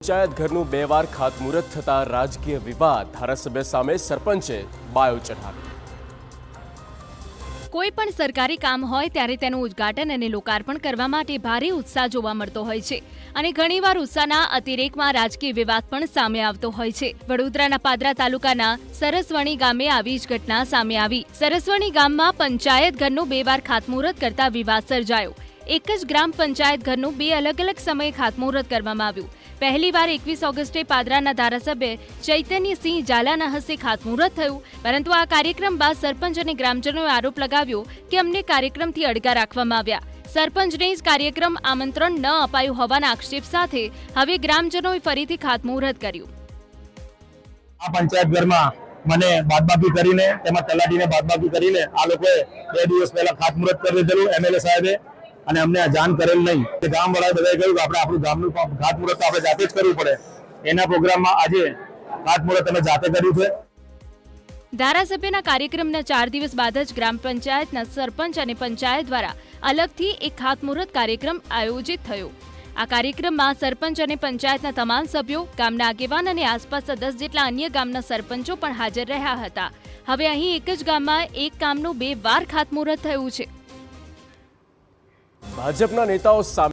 પંચાયત ઘરનું 2 વાર ખાતમુહૂર્ત થતા રાજકીય વિવાદ, ધારાસભ્ય સામે સરપંચે બાયો ચઢાવી। કોઈ પણ સરકારી કામ હોય ત્યારે તેનું ઉદ્ઘાટન અને લોકાર્પણ કરવા માટે ભારે ઉત્સાહ જોવા મળતો હોય છે અને ઘણીવાર ઉત્સાહના અતિરેકમાં રાજકીય વિવાદ પણ સામે આવતો હોય છે। વડોદરાના પાદરા તાલુકાના સરસવણી ગામે આવી જ ઘટના સામે આવી। સરસવણી ગામમાં પંચાયત ઘરનું 2 વાર ખાતમુહૂર્ત કરતા વિવાદ સર્જાયો। એક જ ગ્રામ પંચાયત ઘરનું 2 અલગ અલગ સમયે ખાતમુહૂર્ત કરવામાં આવ્યું। પહેલી વાર 21 ઓગસ્ટે પાદરાના ધારાસભ્ય ચૈતન્યસિંહ ઝાલાના હસ્તે ખાતમુહૂર્ત થયું, પરંતુ આ કાર્યક્રમ બાદ સરપંચ અને ગ્રામજનોએ આરોપ લગાવ્યો કે અમને કાર્યક્રમથી અડગા રાખવામાં આવ્યા। સરપંચને જ કાર્યક્રમ આમંત્રણ ન અપાયું હોવાના આક્ષેપ સાથે હવે ગ્રામજનોએ ફરીથી ખાતમુહૂર્ત કર્યું। આ પંચાયત ઘરમાં મને બાદબાકી કરીને, તેમાં તલાટીને બાદબાકી કરીને આ લોકોએ 2 દિવસ પહેલા ખાતમુહૂર્ત કરી દીધેલું એમએલએ સાહેબે, અને અમને આ જાણ કરેલ નહીં। ગામવાળાએ બધાએ કહ્યું કે આપણે આપણું ગામનું ખાતમુહૂર્ત આપણે જાતે જ કરવું પડે। એના પ્રોગ્રામમાં આજે ખાતમુહૂર્ત અમે જાતે કર્યું છે। ધારાસભ્યના કાર્યક્રમના 4 દિવસ બાદ જ ગ્રામ પંચાયતના સરપંચ અને પંચાયત દ્વારા અલગથી એક ખાતમુહૂર્ત કાર્યક્રમ આયોજિત થયો। આ કાર્યક્રમમાં સરપંચ અને પંચાયતના તમામ સભ્યો, ગામના આગેવાન અને આસપાસ 10 જેટલા અન્ય ગામના સરપંચો પણ હાજર રહ્યા હતા। હવે અહીં એક જ ગામમાં એક કામનું 2 વાર ખાતમુહૂર્ત થયું છે। ભાજપના નેતાઓ સામે